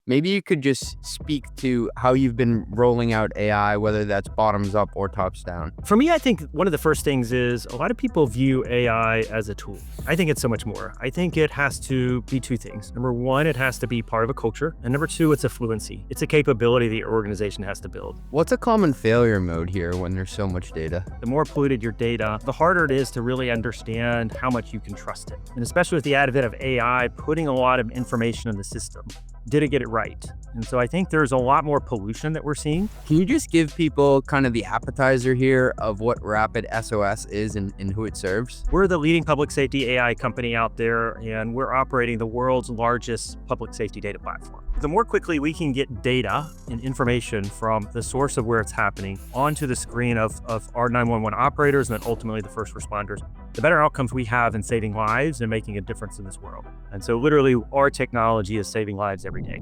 Maybe you could just speak to how you've been rolling out AI, whether that's bottoms up or tops down. For me, I think one of the first things is a lot of people view AI as a tool. I think it's so much more. I think it has to be two things. Number one, it has to be part of a culture. And number two, it's a fluency. It's a capability that your organization has to build. What's a common failure mode here when there's so much data? The more polluted your data, the harder it is to really understand how much you can trust it. And especially with the advent of AI, putting a lot of information in the system. Did it get it right? And so I think there's a lot more pollution that we're seeing. Can you just give people kind of the appetizer here of what RapidSOS is and who it serves? We're the leading public safety AI company out there, and we're operating the world's largest public safety data platform. The more quickly we can get data and information from the source of where it's happening onto the screen of our 911 operators and then ultimately the first responders, the better outcomes we have in saving lives and making a difference in this world. And so literally our technology is saving lives every day.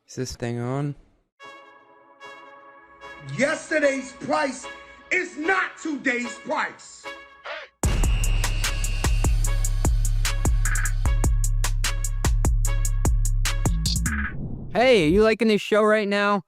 Is this thing on? Yesterday's price is not today's price. Hey, are you liking this show right now?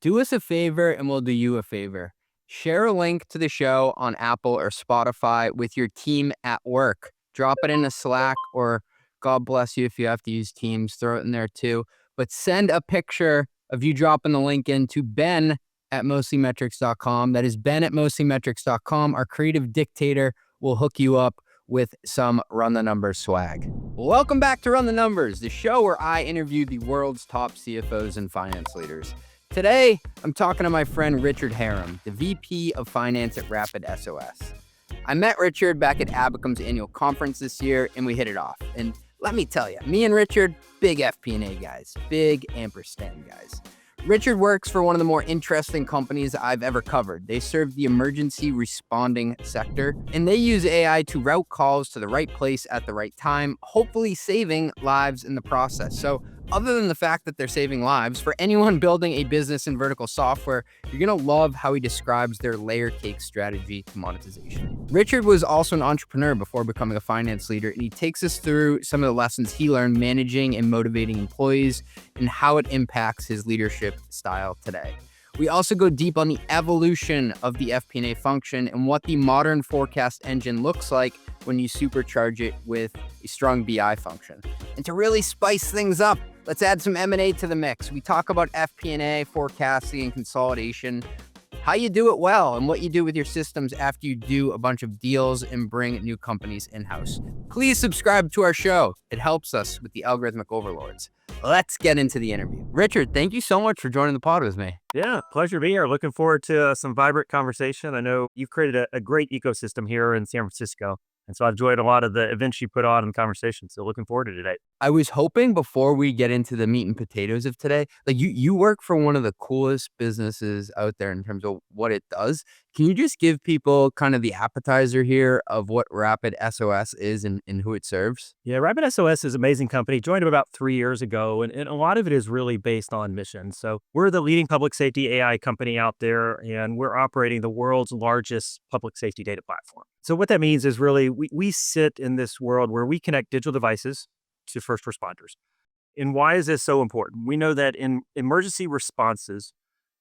Do us a favor and we'll do you a favor. Share a link to the show on Apple or Spotify with your team at work. Drop it in a Slack, or God bless you if you have to use Teams, throw it in there too. But send a picture of you dropping the link in to ben@mostlymetrics.com. That is ben@mostlymetrics.com. Our creative dictator will hook you up with some Run the Numbers swag. Welcome back to Run the Numbers, the show where I interview the world's top CFOs and finance leaders. Today, I'm talking to my friend Richard Haram, the VP of Finance at RapidSOS. I met Richard back at Abacum's annual conference this year, and we hit it off. And let me tell you, me and Richard, big FP&A guys, big ampersand guys. Richard works for one of the more interesting companies I've ever covered. They serve the emergency responding sector, and they use AI to route calls to the right place at the right time, hopefully saving lives in the process. So other than the fact that they're saving lives, for anyone building a business in vertical software, you're going to love how he describes their layer cake strategy to monetization. Richard was also an entrepreneur before becoming a finance leader, and he takes us through some of the lessons he learned managing and motivating employees and how it impacts his leadership style today. We also go deep on the evolution of the FP&A function and what the modern forecast engine looks like when you supercharge it with a strong BI function. And to really spice things up, let's add some M&A to the mix. We talk about FP&A, forecasting, and consolidation, how you do it well, and what you do with your systems after you do a bunch of deals and bring new companies in-house. Please subscribe to our show. It helps us with the algorithmic overlords. Let's get into the interview. Richard, thank you so much for joining the pod with me. Yeah, pleasure to be here. Looking forward to some vibrant conversation. I know you've created a great ecosystem here in San Francisco. And so I've enjoyed a lot of the events you put on and conversations. So looking forward to today. I was hoping before we get into the meat and potatoes of today, like you work for one of the coolest businesses out there in terms of what it does. Can you just give people kind of the appetizer here of what RapidSOS is and who it serves? Yeah, RapidSOS is an amazing company. Joined about 3 years ago, and a lot of it is really based on mission. So we're the leading public safety AI company out there, and we're operating the world's largest public safety data platform. So what that means is really we sit in this world where we connect digital devices to first responders. And why is this so important? We know that in emergency responses,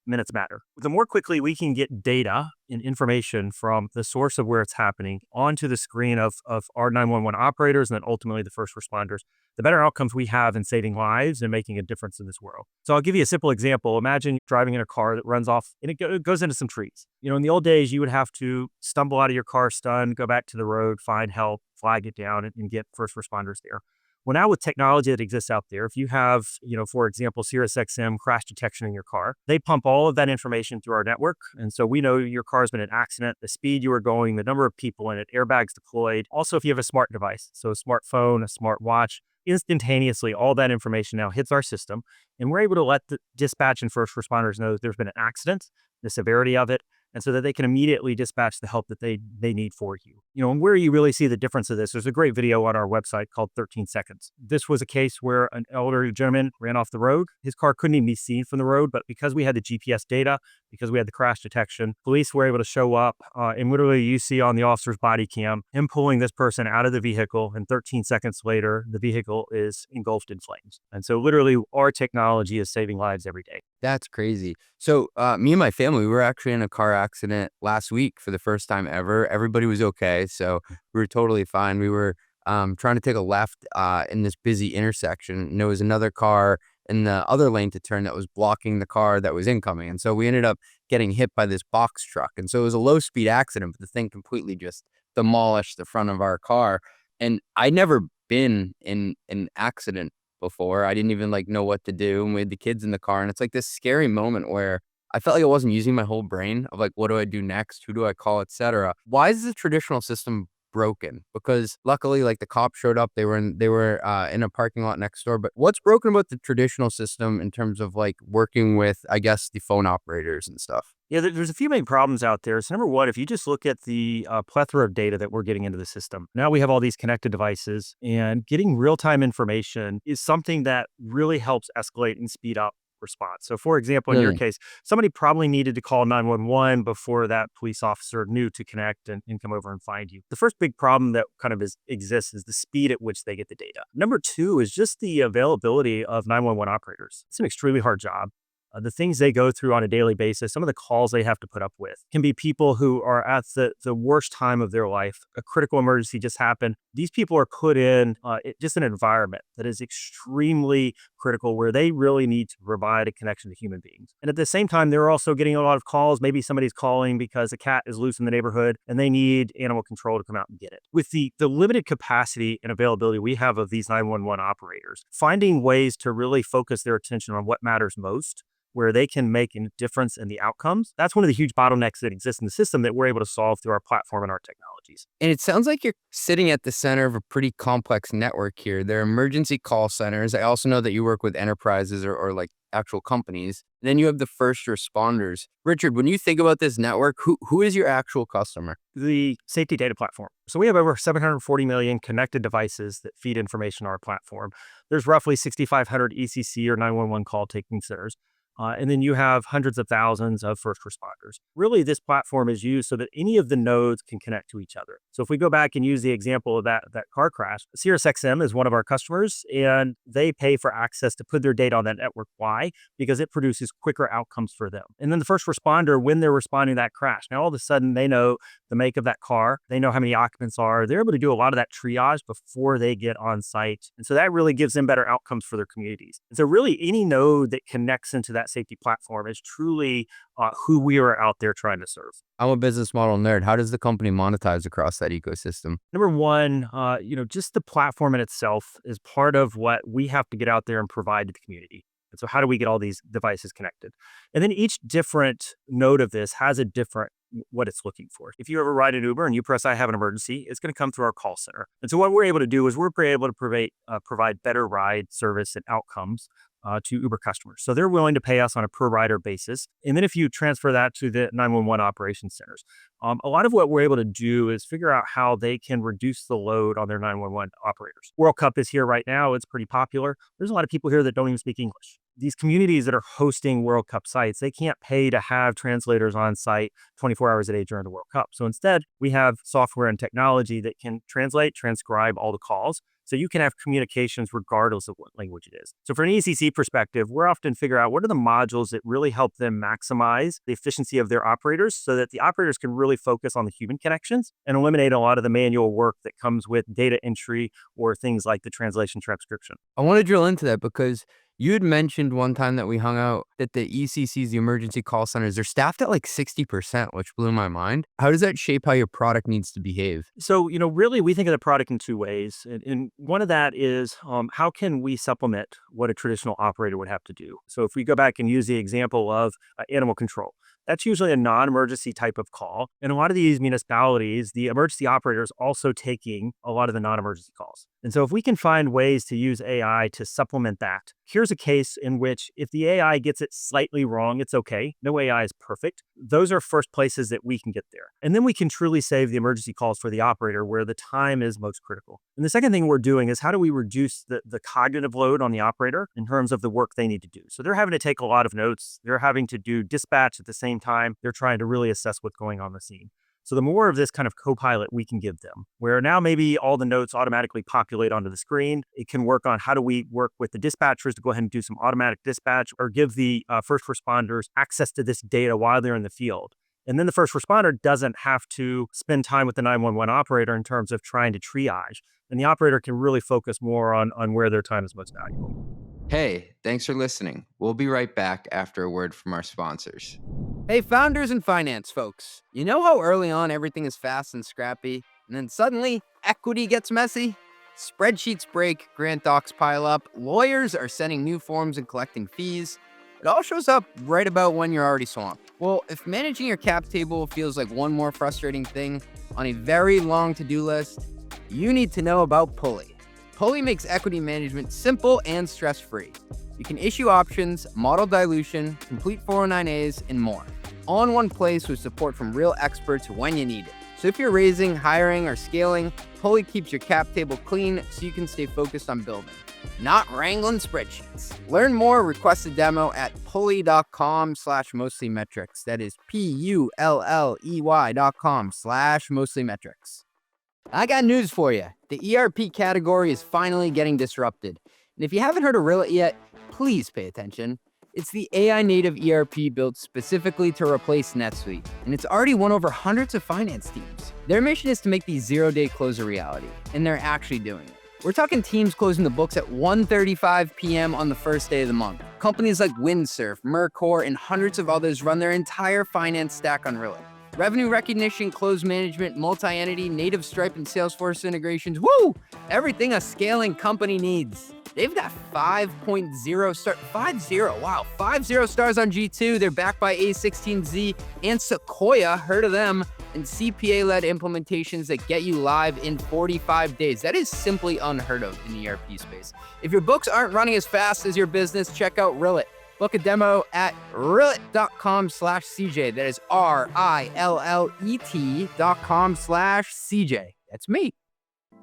minutes matter. The more quickly we can get data and information from the source of where it's happening onto the screen of our 911 operators and then ultimately the first responders, the better outcomes we have in saving lives and making a difference in this world. So I'll give you a simple example. Imagine driving in a car that runs off and it goes into some trees. You know, in the old days, you would have to stumble out of your car stunned, go back to the road, find help, flag it down and get first responders there. Well, now with technology that exists out there, if you have, for example, SiriusXM crash detection in your car, they pump all of that information through our network. And so we know your car's been in an accident, the speed you were going, the number of people in it, airbags deployed. Also, if you have a smart device, so a smartphone, a smart watch, instantaneously, all that information now hits our system. And we're able to let the dispatch and first responders know that there's been an accident, the severity of it, and so that they can immediately dispatch the help that they need for you. And where you really see the difference of this, there's a great video on our website called 13 Seconds. This was a case where an elderly gentleman ran off the road. His car couldn't even be seen from the road, but because we had the GPS data, because we had the crash detection, police were able to show up, and literally you see on the officer's body cam him pulling this person out of the vehicle, and 13 seconds later, the vehicle is engulfed in flames. And so literally our technology is saving lives every day. That's crazy. So me and my family, we were actually in a car accident last week for the first time ever. Everybody was okay. So we were totally fine. We were trying to take a left in this busy intersection, and there was another car in the other lane to turn that was blocking the car that was incoming. And so we ended up getting hit by this box truck. And so it was a low speed accident, but the thing completely just demolished the front of our car. And I'd never been in an accident before. I didn't even know what to do. And we had the kids in the car, and it's like this scary moment where I felt like I wasn't using my whole brain of what do I do next? Who do I call, etc. Why is the traditional system broken? Because luckily the cops showed up. They were in a parking lot next door. But what's broken about the traditional system in terms of working with, I guess, the phone operators and stuff? Yeah, there's a few main problems out there. So number one, if you just look at the plethora of data that we're getting into the system, now we have all these connected devices, and getting real-time information is something that really helps escalate and speed up response. So for example, in your case, somebody probably needed to call 911 before that police officer knew to connect and come over and find you. The first big problem that kind of exists is the speed at which they get the data. Number two is just the availability of 911 operators. It's an extremely hard job. The things they go through on a daily basis, some of the calls they have to put up with can be people who are at the worst time of their life. A critical emergency just happened. These people are put in just an environment that is extremely critical, where they really need to provide a connection to human beings. And at the same time, they're also getting a lot of calls. Maybe somebody's calling because a cat is loose in the neighborhood and they need animal control to come out and get it. With the limited capacity and availability we have of these 911 operators, finding ways to really focus their attention on what matters most, where they can make a difference in the outcomes. That's one of the huge bottlenecks that exist in the system that we're able to solve through our platform and our technologies. And it sounds like you're sitting at the center of a pretty complex network here. There are emergency call centers. I also know that you work with enterprises or actual companies. Then you have the first responders. Richard, when you think about this network, who is your actual customer? The safety data platform. So we have over 740 million connected devices that feed information to our platform. There's roughly 6,500 ECC or 911 call taking centers. And then you have hundreds of thousands of first responders. Really, this platform is used so that any of the nodes can connect to each other. So if we go back and use the example of that car crash, SiriusXM is one of our customers, and they pay for access to put their data on that network. Why? Because it produces quicker outcomes for them. And then the first responder, when they're responding to that crash, now all of a sudden they know the make of that car, they know how many occupants are, they're able to do a lot of that triage before they get on site. And so that really gives them better outcomes for their communities. And so really any node that connects into that safety platform is truly who we are out there trying to serve. I'm a business model nerd. How does the company monetize across that ecosystem? Number one, just the platform in itself is part of what we have to get out there and provide to the community. And so how do we get all these devices connected? And then each different node of this has a different what it's looking for. If you ever ride an Uber and you press I have an emergency, it's going to come through our call center. And so what we're able to do is we're able to provide better ride service and outcomes to Uber customers. So they're willing to pay us on a per rider basis. And then if you transfer that to the 911 operations centers, a lot of what we're able to do is figure out how they can reduce the load on their 911 operators. World Cup is here right now. It's pretty popular. There's a lot of people here that don't even speak English. These communities that are hosting World Cup sites, they can't pay to have translators on site 24 hours a day during the World Cup. So instead, we have software and technology that can translate, transcribe all the calls. So you can have communications regardless of what language it is. So from an ECC perspective, we're often figure out what are the modules that really help them maximize the efficiency of their operators so that the operators can really focus on the human connections and eliminate a lot of the manual work that comes with data entry or things like the translation transcription. I want to drill into that because you had mentioned one time that we hung out that the ECCs, the emergency call centers, they're staffed at 60%, which blew my mind. How does that shape how your product needs to behave? So, really, we think of the product in two ways. And one of that is how can we supplement what a traditional operator would have to do? So if we go back and use the example of animal control, that's usually a non-emergency type of call. In a lot of these municipalities, the emergency operator is also taking a lot of the non-emergency calls. And so if we can find ways to use AI to supplement that, here's a case in which if the AI gets it slightly wrong, it's okay. No AI is perfect. Those are first places that we can get there. And then we can truly save the emergency calls for the operator where the time is most critical. And the second thing we're doing is how do we reduce the cognitive load on the operator in terms of the work they need to do? So they're having to take a lot of notes. They're having to do dispatch at the same time. They're trying to really assess what's going on in the scene. So the more of this kind of co-pilot we can give them, where now maybe all the notes automatically populate onto the screen, it can work on how do we work with the dispatchers to go ahead and do some automatic dispatch or give the first responders access to this data while they're in the field. And then the first responder doesn't have to spend time with the 911 operator in terms of trying to triage. And the operator can really focus more on where their time is most valuable. Hey, thanks for listening. We'll be right back after a word from our sponsors. Hey, founders and finance folks. You know how early on everything is fast and scrappy, and then suddenly equity gets messy? Spreadsheets break, grant docs pile up, lawyers are sending new forms and collecting fees. It all shows up right about when you're already swamped. Well, if managing your cap table feels like one more frustrating thing on a very long to-do list, you need to know about Pulley. Pulley makes equity management simple and stress-free. You can issue options, model dilution, complete 409As, and more. All in one place with support from real experts when you need it. So if you're raising, hiring, or scaling, Pulley keeps your cap table clean so you can stay focused on building, not wrangling spreadsheets. Learn more, request a demo at pulley.com/mostlymetrics. That is PULLEY.com/mostlymetrics. I got news for you. The ERP category is finally getting disrupted. And if you haven't heard of Rillet yet, please pay attention. It's the AI native ERP built specifically to replace NetSuite, and it's already won over hundreds of finance teams. Their mission is to make the zero-day close a reality, and they're actually doing it. We're talking teams closing the books at 1:35 p.m. on the first day of the month. Companies like Windsurf, Mercor, and hundreds of others run their entire finance stack on Rillet. Revenue recognition, close management, multi-entity, native Stripe and Salesforce integrations. Woo! Everything a scaling company needs. They've got 5.0 stars on G2. They're backed by A16Z and Sequoia, heard of them, and CPA-led implementations that get you live in 45 days. That is simply unheard of in the ERP space. If your books aren't running as fast as your business, check out Rillet. Book a demo at rillet.com/CJ. That is RILLET.com/CJ. That's me.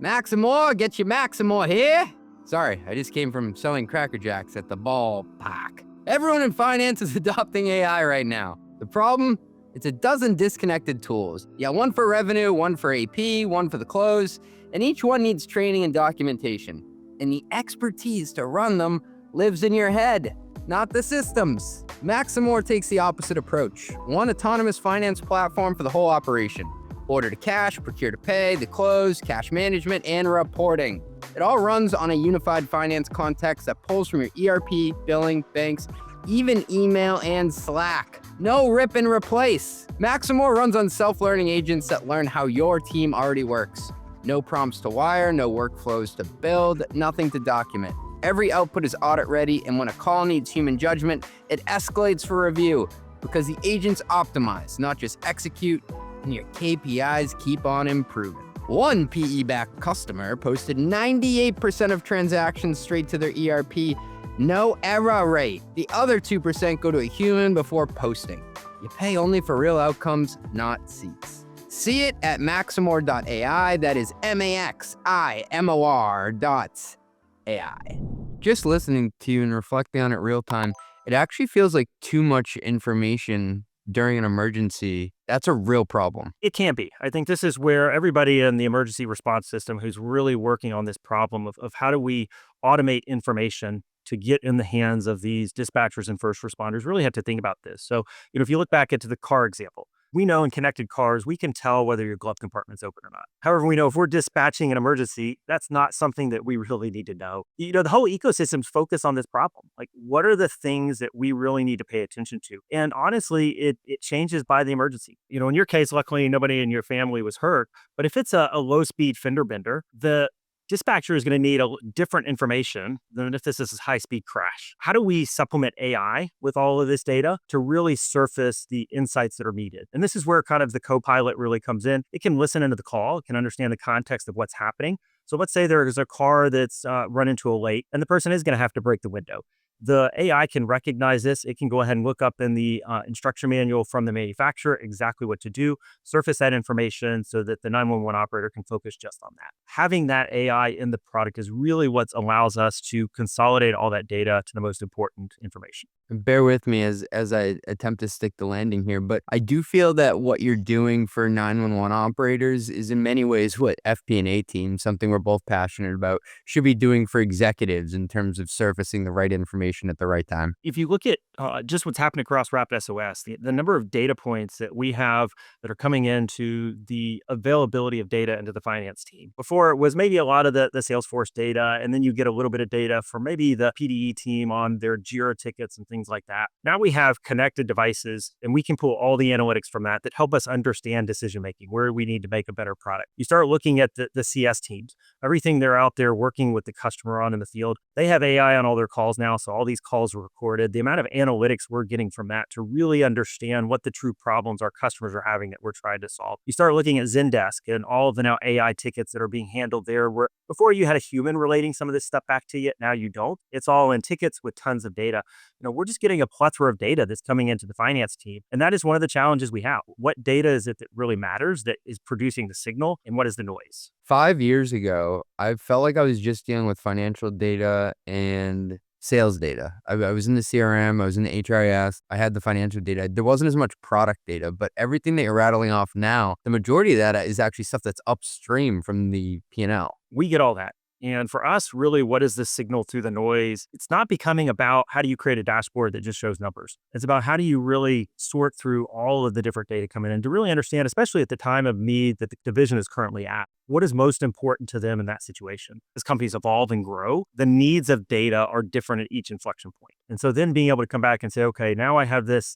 Maximor, get your Maximor here. Sorry, I just came from selling Cracker Jacks at the ballpark. Everyone in finance is adopting AI right now. The problem? It's a dozen disconnected tools. Yeah, one for revenue, one for AP, one for the close, and each one needs training and documentation. And the expertise to run them lives in your head, not the systems. Maximor takes the opposite approach. One autonomous finance platform for the whole operation. Order to cash, procure to pay, the close, cash management, and reporting. It all runs on a unified finance context that pulls from your ERP, billing, banks, even email and Slack. No rip and replace. Maximor runs on self-learning agents that learn how your team already works. No prompts to wire, no workflows to build, nothing to document. Every output is audit ready, and when a call needs human judgment, it escalates for review because the agents optimize, not just execute, and your KPIs keep on improving. One PE-backed customer posted 98% of transactions straight to their ERP, no error rate. The other 2% go to a human before posting. You pay only for real outcomes, not seats. See it at maximor.ai. That is maximor.ai. Just listening to you and reflecting on it real time, it actually feels like too much information during an emergency. That's a real problem. It can be. I think this is where everybody in the emergency response system who's really working on this problem of how do we automate information to get in the hands of these dispatchers and first responders really have to think about this. So, if you look back into the car example, we know in connected cars, we can tell whether your glove compartment's open or not. However, we know if we're dispatching an emergency, that's not something that we really need to know. The whole ecosystem's focused on this problem. Like, what are the things that we really need to pay attention to? And honestly, it changes by the emergency. In your case, luckily, nobody in your family was hurt. But if it's a low-speed fender bender, the dispatcher is going to need different information than if this is a high-speed crash. How do we supplement AI with all of this data to really surface the insights that are needed? And this is where kind of the co-pilot really comes in. It can listen into the call, it can understand the context of what's happening, So let's say there's a car that's run into a lake and the person is going to have to break the window. The AI can recognize this. It can go ahead and look up in the instruction manual from the manufacturer exactly what to do, surface that information so that the 911 operator can focus just on that. Having that AI in the product is really what allows us to consolidate all that data to the most important information. Bear with me as I attempt to stick the landing here, but I do feel that what you're doing for 911 operators is in many ways what FP&A team, something we're both passionate about, should be doing for executives in terms of surfacing the right information at the right time. If you look at just what's happened across RapidSOS, the number of data points that we have that are coming into the availability of data into the finance team. Before it was maybe a lot of the Salesforce data, and then you get a little bit of data from maybe the PDE team on their Jira tickets and things like that. Now we have connected devices, and we can pull all the analytics from that help us understand decision making, where we need to make a better product. You start looking at the CS teams, everything they're out there working with the customer on in the field. They have AI on all their calls now, so all these calls are recorded. The amount of analytics we're getting from that to really understand what the true problems our customers are having that we're trying to solve. You start looking at Zendesk and all of the now AI tickets that are being handled there, where before you had a human relating some of this stuff back to you, now you don't. It's all in tickets with tons of data. We're just getting a plethora of data that's coming into the finance team. And that is one of the challenges we have. What data is it that really matters, that is producing the signal, and what is the noise? 5 years ago, I felt like I was just dealing with financial data and sales data. I was in the CRM, I was in the HRIS, I had the financial data. There wasn't as much product data, but everything that you're rattling off now, the majority of that is actually stuff that's upstream from the P&L. We get all that. And for us, really, what is the signal through the noise? It's not becoming about how do you create a dashboard that just shows numbers. It's about how do you really sort through all of the different data coming in to really understand, especially at the time of need that the division is currently at, what is most important to them in that situation. As companies evolve and grow, the needs of data are different at each inflection point. And so then being able to come back and say, okay, now I have this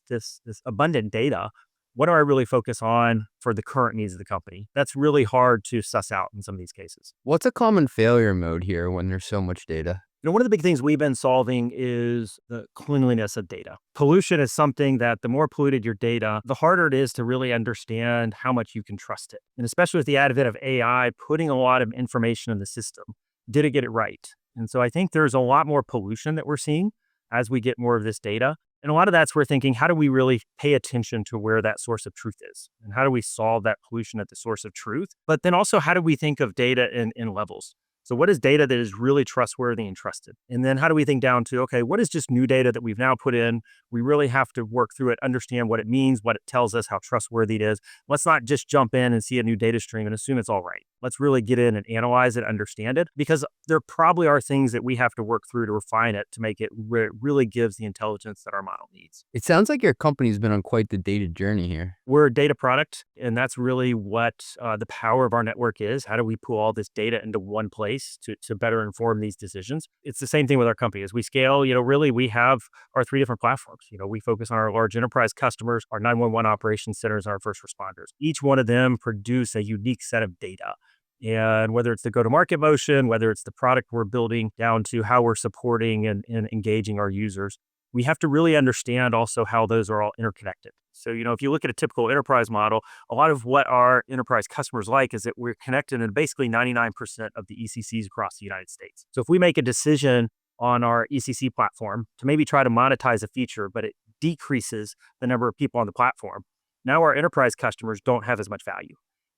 abundant data. What do I really focus on for the current needs of the company? That's really hard to suss out in some of these cases. What's a common failure mode here when there's so much data? One of the big things we've been solving is the cleanliness of data. Pollution is something that the more polluted your data, the harder it is to really understand how much you can trust it. And especially with the advent of AI, putting a lot of information in the system, did it get it right? And so I think there's a lot more pollution that we're seeing as we get more of this data. And a lot of that's we're thinking, how do we really pay attention to where that source of truth is? And how do we solve that pollution at the source of truth? But then also, how do we think of data in levels? So what is data that is really trustworthy and trusted? And then how do we think down to, okay, what is just new data that we've now put in? We really have to work through it, understand what it means, what it tells us, how trustworthy it is. Let's not just jump in and see a new data stream and assume it's all right. Let's really get in and analyze it, understand it, because there probably are things that we have to work through to refine it to make it where it really gives the intelligence that our model needs. It sounds like your company's been on quite the data journey here. We're a data product, and that's really what the power of our network is. How do we pull all this data into one place to better inform these decisions? It's the same thing with our company. As we scale, really we have our three different platforms. We focus on our large enterprise customers, our 911 operations centers, and our first responders. Each one of them produce a unique set of data. And whether it's the go-to-market motion, whether it's the product we're building, down to how we're supporting and engaging our users, we have to really understand also how those are all interconnected. So, if you look at a typical enterprise model, a lot of what our enterprise customers like is that we're connected in basically 99% of the ECCs across the United States. So if we make a decision on our ECC platform to maybe try to monetize a feature, but it decreases the number of people on the platform, now our enterprise customers don't have as much value.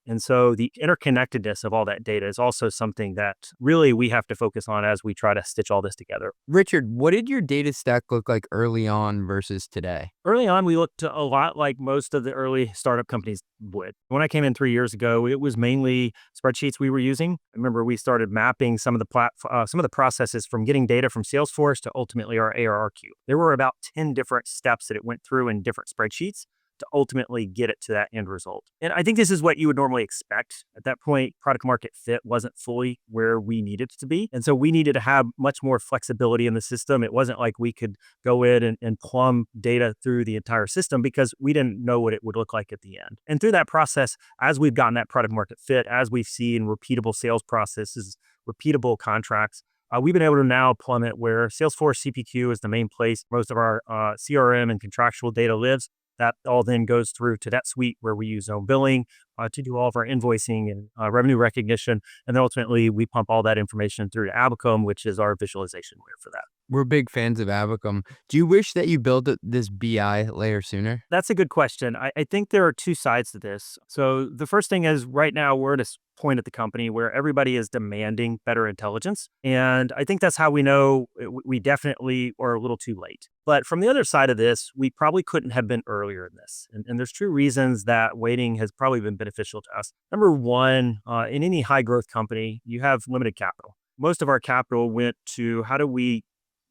And so the interconnectedness of all that data is also something that really we have to focus on as we try to stitch all this together. Richard, what did your data stack look like early on versus today? Early on, we looked a lot like most of the early startup companies would. When I came in 3 years ago, it was mainly spreadsheets we were using. I remember we started mapping some of the processes from getting data from Salesforce to ultimately our ARR queue. There were about 10 different steps that it went through in different spreadsheets to ultimately get it to that end result. And I think this is what you would normally expect. At that point, product market fit wasn't fully where we needed it to be. And so we needed to have much more flexibility in the system. It wasn't like we could go in and plumb data through the entire system because we didn't know what it would look like at the end. And through that process, as we've gotten that product market fit, as we've seen repeatable sales processes, repeatable contracts, we've been able to now plummet where Salesforce CPQ is the main place most of our CRM and contractual data lives. That all then goes through to NetSuite, where we use Zone Billing to do all of our invoicing and revenue recognition. And then ultimately, we pump all that information through to Abacum, which is our visualization layer for that. We're big fans of Abacum. Do you wish that you built this BI layer sooner? That's a good question. I think there are two sides to this. So the first thing is right now we're at a point at the company where everybody is demanding better intelligence. And I think that's how we know we definitely are a little too late. But from the other side of this, we probably couldn't have been earlier in this. And there's true reasons that waiting has probably been beneficial to us. Number one, in any high growth company, you have limited capital. Most of our capital went to how do we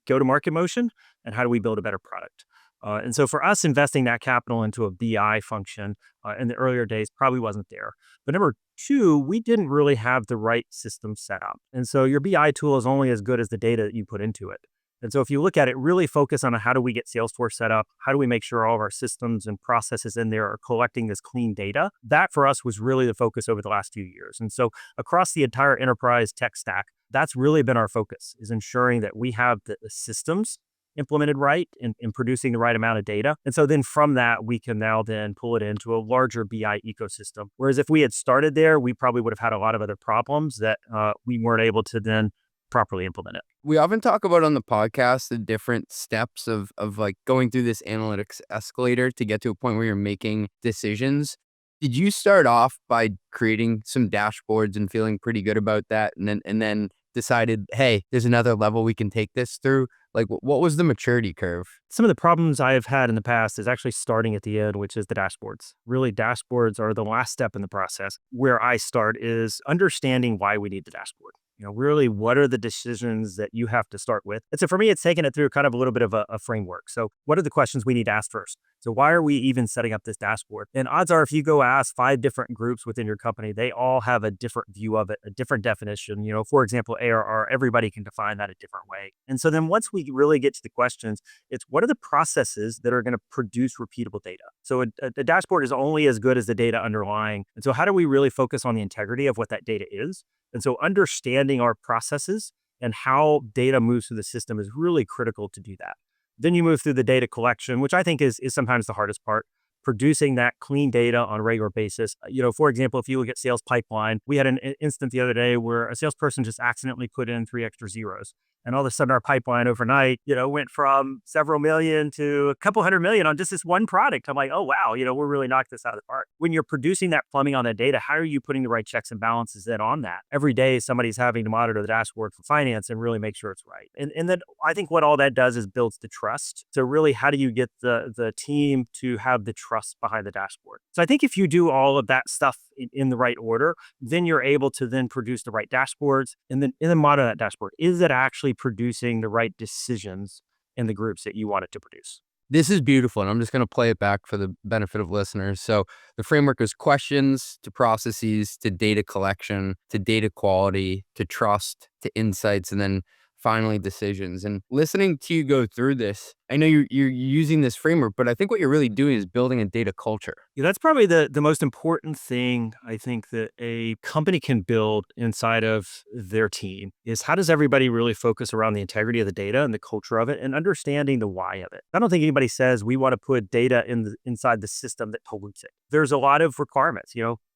go to market motion and how do we build a better product? And so for us, investing that capital into a BI function in the earlier days probably wasn't there. But number two, we didn't really have the right system set up. And so your BI tool is only as good as the data that you put into it. And so if you look at it, really focus on how do we get Salesforce set up? How do we make sure all of our systems and processes in there are collecting this clean data? That for us was really the focus over the last few years. And so across the entire enterprise tech stack, that's really been our focus, is ensuring that we have the systems implemented right and producing the right amount of data. And so then from that, we can now then pull it into a larger BI ecosystem. Whereas if we had started there, we probably would have had a lot of other problems that we weren't able to then properly implement it. We often talk about on the podcast the different steps of like going through this analytics escalator to get to a point where you're making decisions. Did you start off by creating some dashboards and feeling pretty good about that, and then decided, hey, there's another level we can take this through? Like, what was the maturity curve? Some of the problems I've had in the past is actually starting at the end, which is the dashboards. Really, dashboards are the last step in the process. Where I start is understanding why we need the dashboard. Really, what are the decisions that you have to start with? And so for me, it's taken it through kind of a little bit of a framework. So what are the questions we need to ask first? So why are we even setting up this dashboard? And odds are, if you go ask 5 different groups within your company, they all have a different view of it, a different definition. For example, ARR, everybody can define that a different way. And so then once we really get to the questions, it's what are the processes that are going to produce repeatable data? So a dashboard is only as good as the data underlying. And so how do we really focus on the integrity of what that data is? And so understanding our processes and how data moves through the system is really critical to do that. Then you move through the data collection, which I think is sometimes the hardest part, producing that clean data on a regular basis. For example, if you look at sales pipeline, we had an instance the other day where a salesperson just accidentally put in 3 extra zeros. And all of a sudden our pipeline overnight, went from several million to a couple $100 million on just this one product. I'm like, oh, wow, we're really knocked this out of the park. When you're producing that plumbing on that data, how are you putting the right checks and balances then on that? Every day, somebody's having to monitor the dashboard for finance and really make sure it's right. And then I think what all that does is builds the trust. So really, how do you get the team to have the trust behind the dashboard? So I think if you do all of that stuff in the right order, then you're able to then produce the right dashboards and then monitor that dashboard. Is it actually producing the right decisions in the groups that you want it to produce? This is beautiful, and I'm just going to play it back for the benefit of listeners. So the framework is questions to processes to data collection to data quality to trust to insights, and then finally decisions. And listening to you go through this, I know you're using this framework, but I think what you're really doing is building a data culture. Yeah, that's probably the most important thing I think that a company can build inside of their team is how does everybody really focus around the integrity of the data and the culture of it and understanding the why of it. I don't think anybody says we want to put data inside the system that pollutes it. There's a lot of requirements.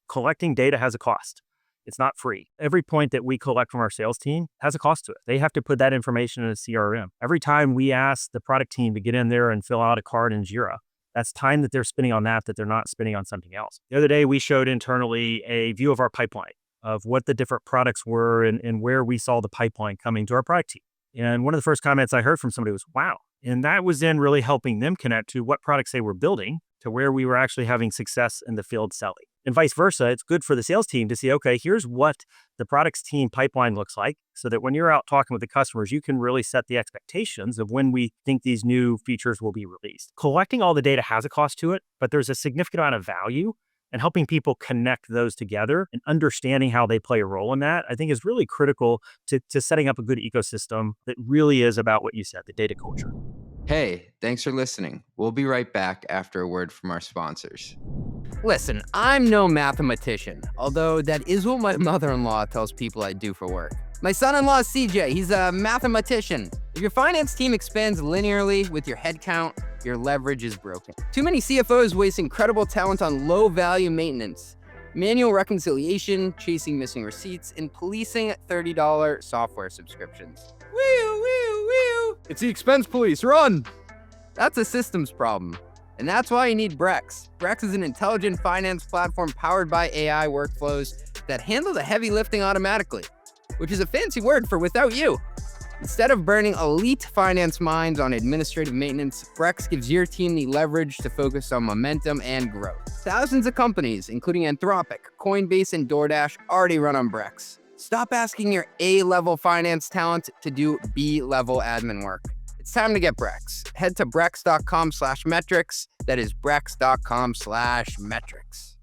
Collecting data has a cost. It's not free. Every point that we collect from our sales team has a cost to it. They have to put that information in a CRM. Every time we ask the product team to get in there and fill out a card in Jira, that's time that they're spending on that they're not spending on something else. The other day, we showed internally a view of our pipeline of what the different products were and where we saw the pipeline coming to our product team. And one of the first comments I heard from somebody was, wow. And that was then really helping them connect to what products they were building to where we were actually having success in the field selling. And vice versa, it's good for the sales team to see, okay, here's what the products team pipeline looks like so that when you're out talking with the customers, you can really set the expectations of when we think these new features will be released. Collecting all the data has a cost to it, but there's a significant amount of value, and helping people connect those together and understanding how they play a role in that, I think is really critical to setting up a good ecosystem that really is about what you said, the data culture. Hey, thanks for listening. We'll be right back after a word from our sponsors. Listen, I'm no mathematician, although that is what my mother-in-law tells people I do for work. My son-in-law is CJ. He's a mathematician. If your finance team expands linearly with your headcount, your leverage is broken. Too many CFOs waste incredible talent on low-value maintenance, manual reconciliation, chasing missing receipts, and policing $30 software subscriptions. Woo, woo, woo! It's the expense police, run! That's a systems problem. And that's why you need Brex. Brex is an intelligent finance platform powered by AI workflows that handle the heavy lifting automatically, which is a fancy word for without you. Instead of burning elite finance minds on administrative maintenance, Brex gives your team the leverage to focus on momentum and growth. Thousands of companies, including Anrok, Coinbase, and DoorDash, already run on Brex. Stop asking your A-level finance talent to do B-level admin work. It's time to get Brex. Head to brex.com/metrics. That is brex.com/metrics.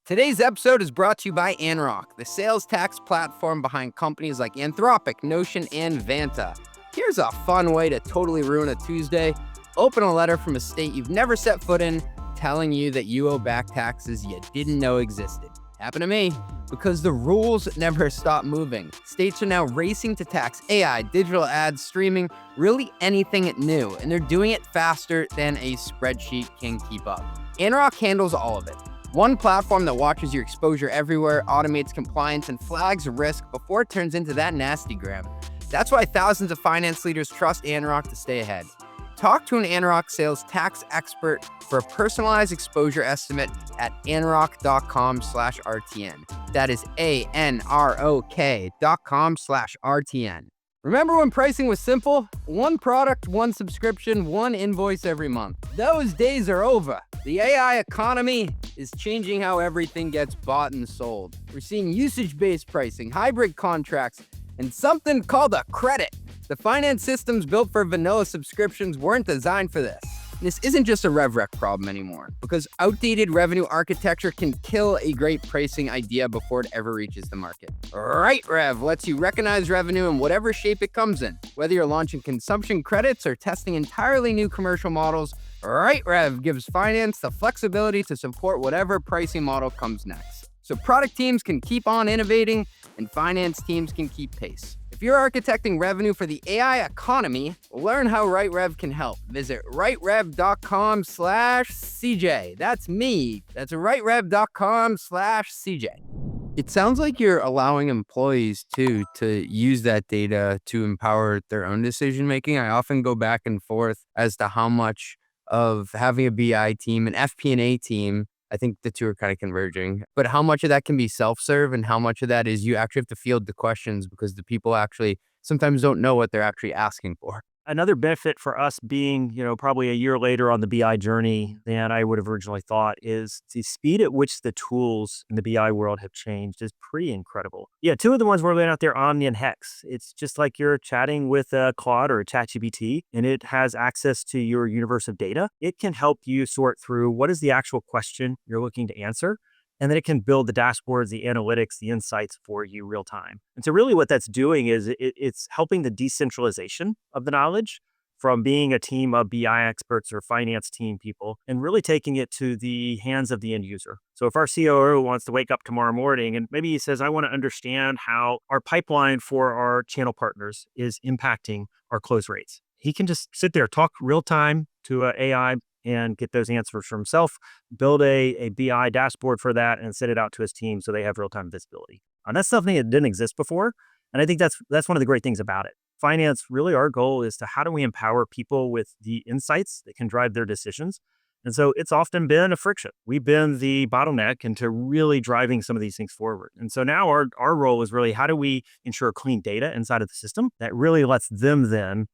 Today's episode is brought to you by Anrok, the sales tax platform behind companies like Anthropic, Notion, and Vanta. Here's a fun way to totally ruin a Tuesday. Open a letter from a state you've never set foot in, telling you that you owe back taxes you didn't know existed. Happened to me, because the rules never stop moving. States are now racing to tax AI, digital ads, streaming, really anything new, and they're doing it faster than a spreadsheet can keep up. Anrok handles all of it. One platform that watches your exposure everywhere, automates compliance, and flags risk before it turns into that nasty gram. That's why thousands of finance leaders trust Anrok to stay ahead. Talk to an Anrok sales tax expert for a personalized exposure estimate at anrok.com/RTN. That is ANROK.com/RTN. Remember when pricing was simple? One product, one subscription, one invoice every month. Those days are over. The AI economy is changing how everything gets bought and sold. We're seeing usage-based pricing, hybrid contracts, and something called a credit. The finance systems built for vanilla subscriptions weren't designed for this. This isn't just a rev rec problem anymore, because outdated revenue architecture can kill a great pricing idea before it ever reaches the market. RightRev lets you recognize revenue in whatever shape it comes in. Whether you're launching consumption credits or testing entirely new commercial models, RightRev gives finance the flexibility to support whatever pricing model comes next. So product teams can keep on innovating and finance teams can keep pace. If you're architecting revenue for the AI economy, learn how RightRev can help. Visit rightrev.com/CJ. That's me. That's rightrev.com/CJ. It sounds like you're allowing employees too to use that data to empower their own decision making. I often go back and forth as to how much of having a BI team, an FP&A team, I think the two are kind of converging, but how much of that can be self-serve and how much of that is you actually have to field the questions because the people actually sometimes don't know what they're actually asking for. Another benefit for us being, probably a year later on the BI journey than I would have originally thought is the speed at which the tools in the BI world have changed is pretty incredible. Yeah, two of the ones we're laying out there, Omni and Hex. It's just like you're chatting with a Claude or a ChatGPT, and it has access to your universe of data. It can help you sort through what is the actual question you're looking to answer. And then it can build the dashboards, the analytics, the insights for you real time. And so really what that's doing is it's helping the decentralization of the knowledge from being a team of BI experts or finance team people and really taking it to the hands of the end user. So if our COO wants to wake up tomorrow morning and maybe he says, I want to understand how our pipeline for our channel partners is impacting our close rates. He can just sit there, talk real time to an AI and get those answers for himself, build a BI dashboard for that, and send it out to his team so they have real-time visibility. And that's something that didn't exist before, and I think that's one of the great things about it. Finance, really our goal is to how do we empower people with the insights that can drive their decisions? And so it's often been a friction. We've been the bottleneck into really driving some of these things forward. And so now our role is really how do we ensure clean data inside of the system that really lets them then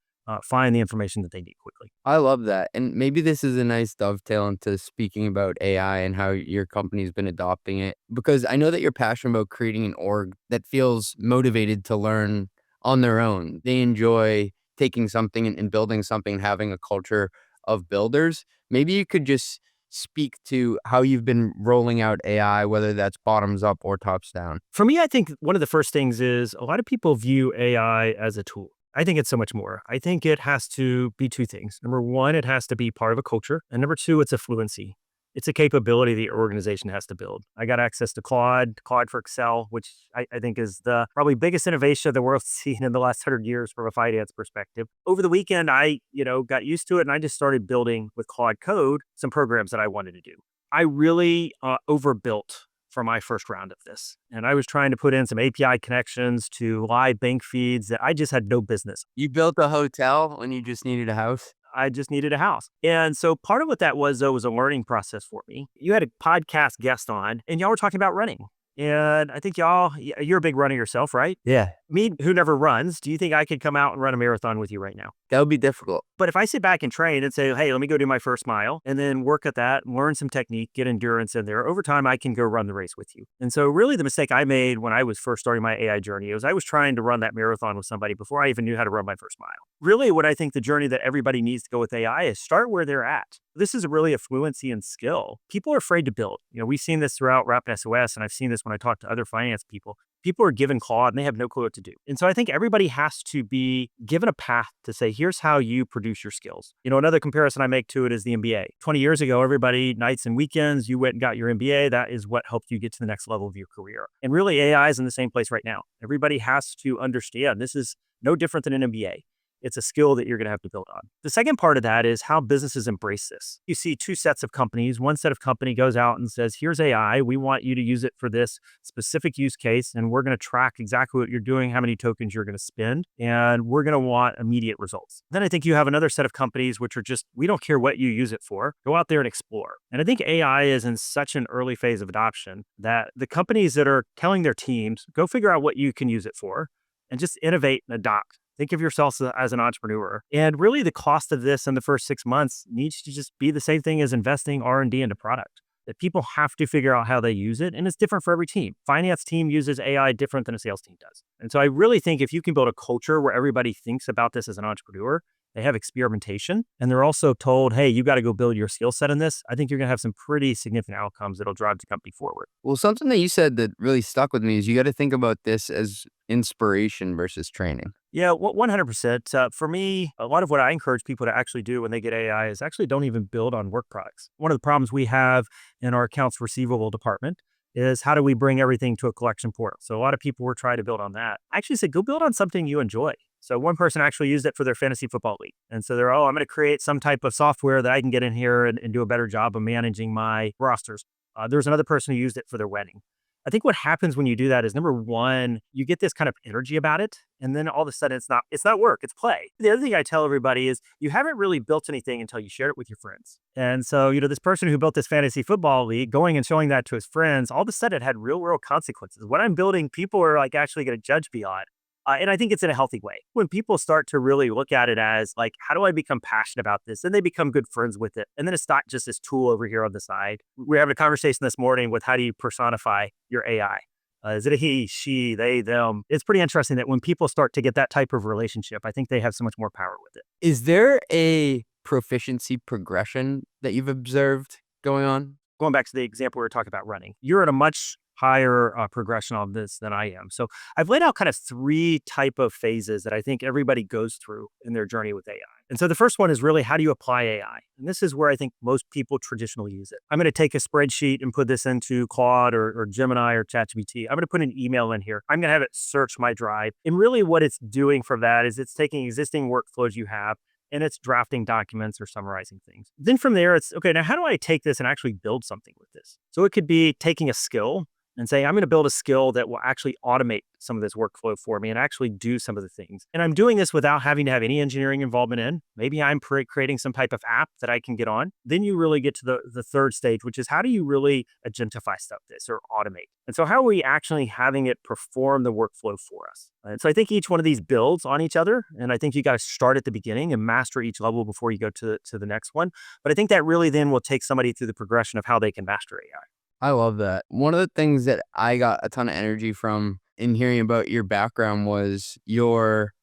find the information that they need quickly. I love that. And maybe this is a nice dovetail into speaking about AI and how your company's been adopting it, because I know that you're passionate about creating an org that feels motivated to learn on their own. They enjoy taking something and building something, having a culture of builders. Maybe you could just speak to how you've been rolling out AI, whether that's bottoms up or tops down. For me, I think one of the first things is a lot of people view AI as a tool. I think it's so much more. I think it has to be two things. Number one, it has to be part of a culture. And number two, it's a fluency. It's a capability the organization has to build. I got access to Claude for Excel, which I think is the probably biggest innovation the world's seen in the last 100 years from a finance perspective. Over the weekend, I got used to it and I just started building with Claude Code some programs that I wanted to do. I really overbuilt for my first round of this. And I was trying to put in some API connections to live bank feeds that I just had no business. You built a hotel when you just needed a house? I just needed a house. And so part of what that was, though, was a learning process for me. You had a podcast guest on and y'all were talking about running. And I think you're a big runner yourself, right? Yeah. Me, who never runs, do you think I could come out and run a marathon with you right now? That would be difficult. But if I sit back and train and say, hey, let me go do my first mile and then work at that, learn some technique, get endurance in there, over time, I can go run the race with you. And so really the mistake I made when I was first starting my AI journey was I was trying to run that marathon with somebody before I even knew how to run my first mile. Really what I think the journey that everybody needs to go with AI is start where they're at. This is really a fluency and skill. People are afraid to build. We've seen this throughout RapidSOS, and I've seen this when I talk to other finance people. People are given Claude and they have no clue what to do. And so I think everybody has to be given a path to say, here's how you produce your skills. Another comparison I make to it is the MBA. 20 years ago, everybody, nights and weekends, you went and got your MBA. That is what helped you get to the next level of your career. And really AI is in the same place right now. Everybody has to understand this is no different than an MBA. It's a skill that you're going to have to build on. The second part of that is how businesses embrace this. You see two sets of companies. One set of company goes out and says, here's AI. We want you to use it for this specific use case. And we're going to track exactly what you're doing, how many tokens you're going to spend. And we're going to want immediate results. Then I think you have another set of companies, which are just, we don't care what you use it for. Go out there and explore. And I think AI is in such an early phase of adoption that the companies that are telling their teams, go figure out what you can use it for and just innovate and adopt. Think of yourself as an entrepreneur. And really the cost of this in the first 6 months needs to just be the same thing as investing R&D into product. That people have to figure out how they use it. And it's different for every team. Finance team uses AI different than a sales team does. And so I really think if you can build a culture where everybody thinks about this as an entrepreneur, they have experimentation, and they're also told, hey, you got to go build your skill set in this. I think you're going to have some pretty significant outcomes that'll drive the company forward. Well, something that you said that really stuck with me is you got to think about this as inspiration versus training. Yeah, 100%. For me, a lot of what I encourage people to actually do when they get AI is actually don't even build on work products. One of the problems we have in our accounts receivable department is how do we bring everything to a collection portal? So a lot of people were trying to build on that. I actually said, go build on something you enjoy. So one person actually used it for their fantasy football league. And so I'm going to create some type of software that I can get in here and do a better job of managing my rosters. There's another person who used it for their wedding. I think what happens when you do that is, number one, you get this kind of energy about it. And then all of a sudden it's not work, it's play. The other thing I tell everybody is you haven't really built anything until you share it with your friends. And so, this person who built this fantasy football league, going and showing that to his friends, all of a sudden it had real world consequences. What I'm building, people are like actually going to judge me on. And I think it's in a healthy way. When people start to really look at it as like, how do I become passionate about this? And they become good friends with it. And then it's not just this tool over here on the side. We're having a conversation this morning with how do you personify your AI? Is it a he, she, they, them? It's pretty interesting that when people start to get that type of relationship, I think they have so much more power with it. Is there a proficiency progression that you've observed going on? Going back to the example we were talking about running, you're at a much higher progression on this than I am. So I've laid out kind of 3 type of phases that I think everybody goes through in their journey with AI. And so the first one is really, how do you apply AI? And this is where I think most people traditionally use it. I'm going to take a spreadsheet and put this into Claude or Gemini or ChatGPT. I'm going to put an email in here. I'm going to have it search my drive. And really what it's doing from that is it's taking existing workflows you have and it's drafting documents or summarizing things. Then from there, it's, okay, now how do I take this and actually build something with this? So it could be taking a skill and say, I'm going to build a skill that will actually automate some of this workflow for me and actually do some of the things. And I'm doing this without having to have any engineering involvement in. Maybe I'm creating some type of app that I can get on. Then you really get to the third stage, which is how do you really agentify stuff this or automate? And so how are we actually having it perform the workflow for us? And so I think each one of these builds on each other. And I think you got to start at the beginning and master each level before you go to the next one. But I think that really then will take somebody through the progression of how they can master AI. I love that. One of the things that I got a ton of energy from in hearing about your background was your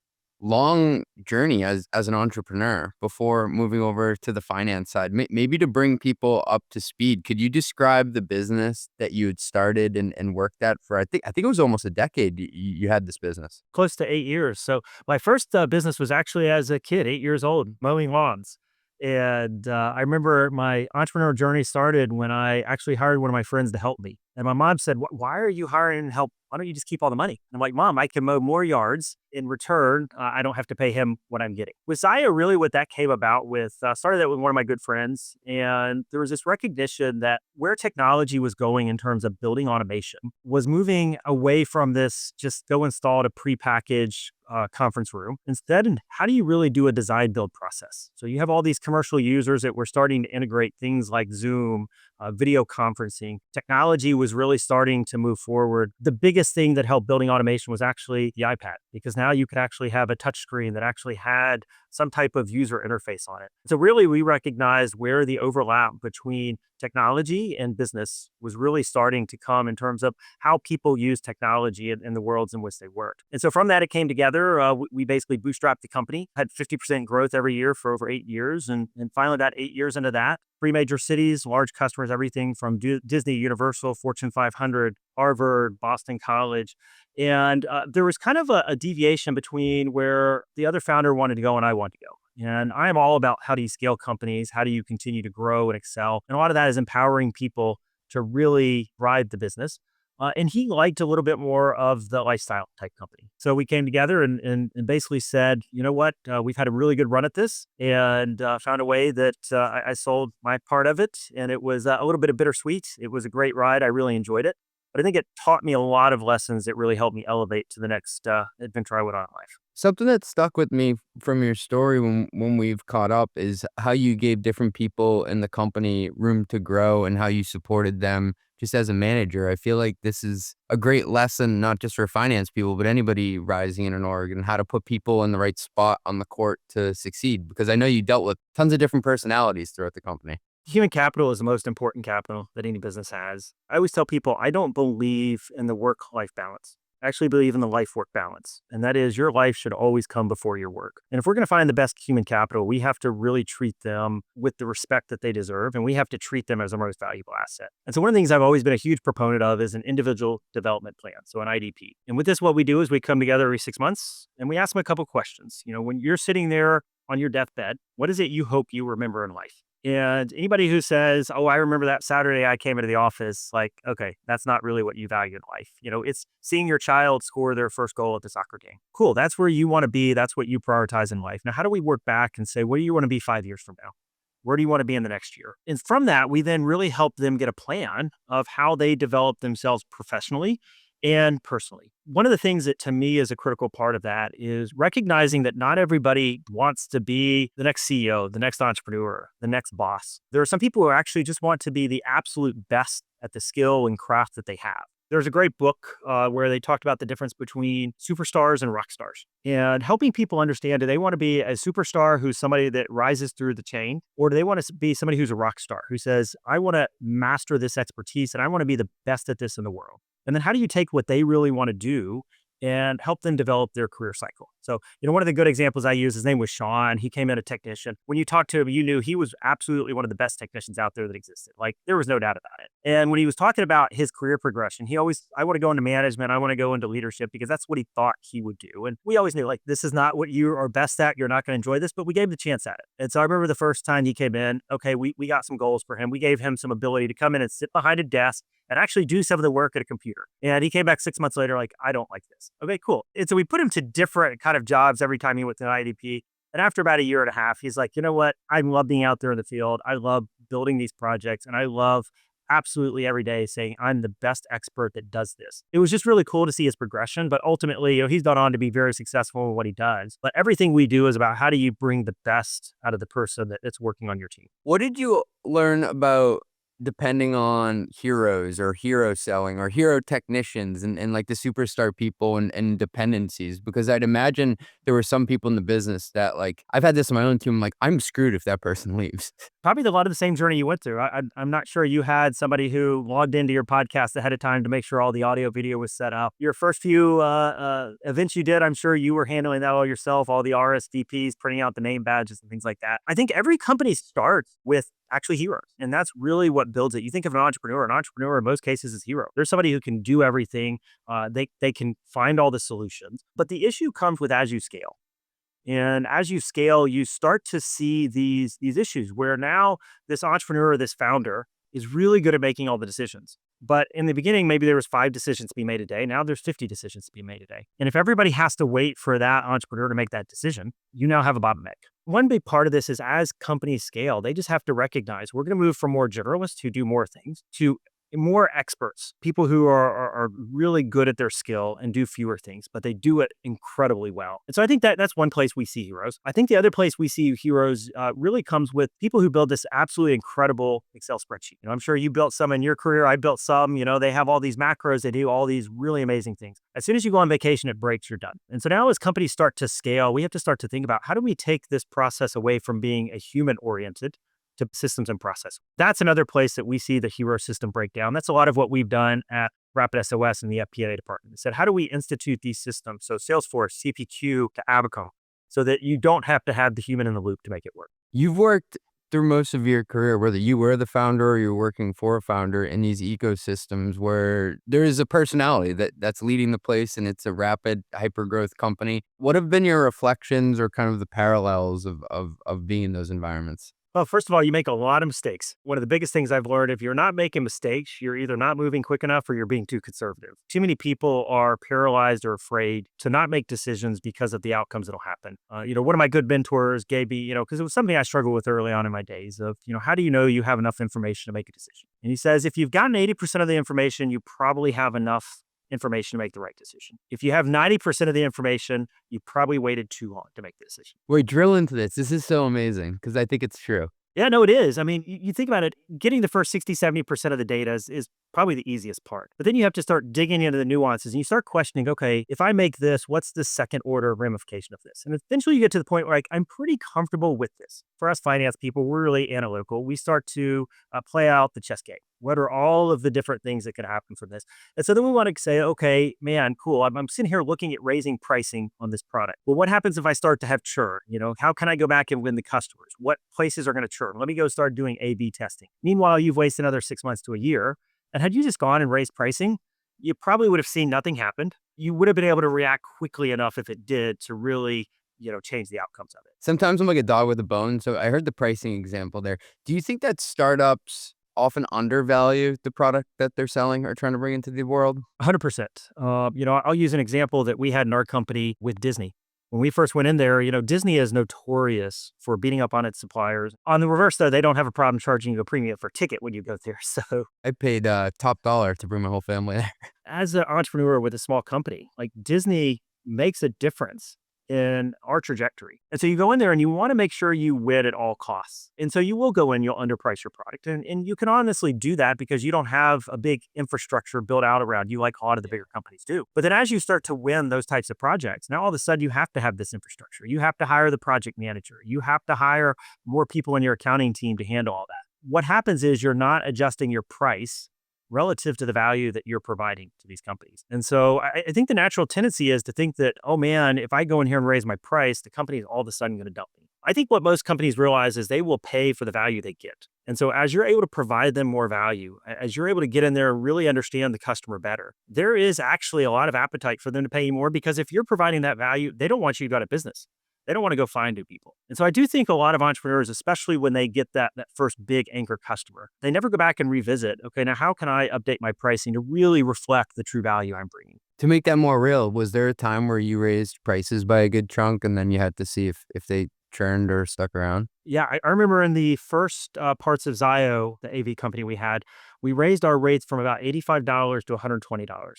long journey as an entrepreneur before moving over to the finance side. Maybe to bring people up to speed, could you describe the business that you had started and worked at for, I think it was almost a decade you had this business? Close to 8 years. So my first business was actually as a kid, 8 years old, mowing lawns. And I remember my entrepreneur journey started when I actually hired one of my friends to help me. And my mom said, Why are you hiring help? Why don't you just keep all the money? And I'm like, Mom, I can mow more yards in return. I don't have to pay him what I'm getting. With Zaya, really what that came about with, started that with one of my good friends. And there was this recognition that where technology was going in terms of building automation was moving away from this just go install a prepackaged conference room. Instead, how do you really do a design build process? So you have all these commercial users that were starting to integrate things like Zoom, video conferencing. Technology was really starting to move forward. The biggest thing that helped building automation was actually the iPad, because now you could actually have a touch screen that actually had some type of user interface on it. So really, we recognized where the overlap between technology and business was really starting to come in terms of how people use technology in the worlds in which they worked. And so from that, it came together. We basically bootstrapped the company, had 50% growth every year for over 8 years. And finally, about 8 years into that, 3 major cities, large customers, everything from Disney, Universal, Fortune 500, Harvard, Boston College. And there was kind of a deviation between where the other founder wanted to go and I wanted to go. And I am all about how do you scale companies? How do you continue to grow and excel? And a lot of that is empowering people to really ride the business. And he liked a little bit more of the lifestyle type company. So we came together and basically said, you know what, we've had a really good run at this and found a way that I sold my part of it. And it was a little bit of bittersweet. It was a great ride. I really enjoyed it. But I think it taught me a lot of lessons that really helped me elevate to the next adventure I went on in life. Something that stuck with me from your story when we've caught up is how you gave different people in the company room to grow and how you supported them just as a manager. I feel like this is a great lesson, not just for finance people, but anybody rising in an org, and how to put people in the right spot on the court to succeed. Because I know you dealt with tons of different personalities throughout the company. Human capital is the most important capital that any business has. I always tell people I don't believe in the work-life balance. I actually believe in the life-work balance. And that is your life should always come before your work. And if we're going to find the best human capital, we have to really treat them with the respect that they deserve. And we have to treat them as our most valuable asset. And so one of the things I've always been a huge proponent of is an individual development plan. So an IDP. And with this, what we do is we come together every 6 months and we ask them a couple questions. You know, when you're sitting there on your deathbed, what is it you hope you remember in life? And anybody who says, oh, I remember that Saturday I came into the office, like, okay, that's not really what you value in life. You know, it's seeing your child score their first goal at the soccer game. Cool. That's where you want to be. That's what you prioritize in life. Now, how do we work back and say, where do you want to be 5 years from now? Where do you want to be in the next year? And from that, we then really help them get a plan of how they develop themselves professionally and personally. One of the things that to me is a critical part of that is recognizing that not everybody wants to be the next CEO, the next entrepreneur, the next boss. There are some people who actually just want to be the absolute best at the skill and craft that they have. There's a great book where they talked about the difference between superstars and rock stars and helping people understand, do they want to be a superstar who's somebody that rises through the chain, or do they want to be somebody who's a rock star who says, I want to master this expertise and I want to be the best at this in the world? And then how do you take what they really want to do and help them develop their career cycle? So, you know, one of the good examples I use, his name was Sean. He came in a technician. When you talked to him, you knew he was absolutely one of the best technicians out there that existed. Like, there was no doubt about it. And when he was talking about his career progression, he always, I want to go into management. I want to go into leadership, because that's what he thought he would do. And we always knew, like, this is not what you are best at. You're not going to enjoy this, but we gave him the chance at it. And so I remember the first time he came in, okay, we got some goals for him. We gave him some ability to come in and sit behind a desk and actually do some of the work at a computer. And he came back 6 months later, like, I don't like this. Okay, cool. And so we put him to different kind of jobs every time he went to an IDP. And after about a year and a half, he's like, you know what? I love being out there in the field. I love building these projects. And I love absolutely every day saying, I'm the best expert that does this. It was just really cool to see his progression. But ultimately, you know, he's gone on to be very successful in what he does. But everything we do is about how do you bring the best out of the person that's working on your team. What did you learn about depending on heroes or hero selling or hero technicians and like the superstar people and dependencies? Because I'd imagine there were some people in the business that, like, I've had this in my own team, like, I'm screwed if that person leaves. Probably a lot of the same journey you went through. I'm not sure you had somebody who logged into your podcast ahead of time to make sure all the audio video was set up. Your first few events you did, I'm sure you were handling that all yourself, all the RSVPs, printing out the name badges and things like that. I think every company starts with actually heroes. And that's really what builds it. You think of an entrepreneur in most cases is hero. There's somebody who can do everything. They can find all the solutions. But the issue comes with as you scale. And as you scale, you start to see these issues where now this entrepreneur, this founder is really good at making all the decisions. But in the beginning, maybe there was 5 decisions to be made a day. Now there's 50 decisions to be made a day. And if everybody has to wait for that entrepreneur to make that decision, you now have a bottleneck. One big part of this is as companies scale, they just have to recognize we're going to move from more generalists who do more things to more experts, people who are really good at their skill and do fewer things, but they do it incredibly well. And so I think that's one place we see heroes. I think the other place we see heroes really comes with people who build this absolutely incredible Excel spreadsheet. I'm sure you built some in your career. I built some. They have all these macros. They do all these really amazing things. As soon as you go on vacation, it breaks, you're done. And so now as companies start to scale, we have to start to think about how do we take this process away from being a human-oriented to systems and process. That's another place that we see the hero system breakdown. That's a lot of what we've done at RapidSOS and the FP&A department. We said, how do we institute these systems? So Salesforce, CPQ to Abacom, so that you don't have to have the human in the loop to make it work. You've worked through most of your career, whether you were the founder or you're working for a founder in these ecosystems where there is a personality that's leading the place and it's a rapid hyper-growth company. What have been your reflections or kind of the parallels of being in those environments? Well, first of all, you make a lot of mistakes. One of the biggest things I've learned, if you're not making mistakes, you're either not moving quick enough or you're being too conservative. Too many people are paralyzed or afraid to not make decisions because of the outcomes that'll happen. One of my good mentors gave me, because it was something I struggled with early on in my days of, how do you know you have enough information to make a decision? And he says, if you've gotten 80% of the information, you probably have enough information to make the right decision. If you have 90% of the information, you probably waited too long to make the decision. Wait, drill into this. This is so amazing because I think it's true. Yeah, no, it is. I mean, you think about it, getting the first 60, 70% of the data is probably the easiest part. But then you have to start digging into the nuances and you start questioning, okay, if I make this, what's the second order ramification of this? And eventually you get to the point where I'm pretty comfortable with this. For us finance people, we're really analytical. We start to play out the chess game. What are all of the different things that could happen from this? And so then we want to say, okay, man, cool. I'm sitting here looking at raising pricing on this product. Well, what happens if I start to have churn? How can I go back and win the customers? What places are going to churn? Let me go start doing A/B testing. Meanwhile, you've wasted another 6 months to a year. And had you just gone and raised pricing, you probably would have seen nothing happen. You would have been able to react quickly enough if it did to really change the outcomes of it. Sometimes I'm like a dog with a bone. So I heard the pricing example there. Do you think that startups often undervalue the product that they're selling or trying to bring into the world? 100%. I'll use an example that we had in our company with Disney. When we first went in there, Disney is notorious for beating up on its suppliers. On the reverse, though, they don't have a problem charging you a premium for a ticket when you go there. So I paid top dollar to bring my whole family there. As an entrepreneur with a small company, like Disney makes a difference in our trajectory. And so you go in there and you want to make sure you win at all costs. And so you will go in, you'll underprice your product. And you can honestly do that because you don't have a big infrastructure built out around you like a lot of the bigger companies do. But then as you start to win those types of projects, now all of a sudden you have to have this infrastructure. You have to hire the project manager. You have to hire more people in your accounting team to handle all that. What happens is you're not adjusting your price relative to the value that you're providing to these companies. And so I think the natural tendency is to think that, oh man, if I go in here and raise my price, the company is all of a sudden going to dump me. I think what most companies realize is they will pay for the value they get. And so as you're able to provide them more value, as you're able to get in there and really understand the customer better, there is actually a lot of appetite for them to pay you more because if you're providing that value, they don't want you to go out of business. They don't want to go find new people. And so I do think a lot of entrepreneurs, especially when they get that first big anchor customer, they never go back and revisit, okay, now how can I update my pricing to really reflect the true value I'm bringing? To make that more real, was there a time where you raised prices by a good chunk and then you had to see if they churned or stuck around? Yeah, I remember in the first parts of Zio, the AV company we had, we raised our rates from about $85 to $120.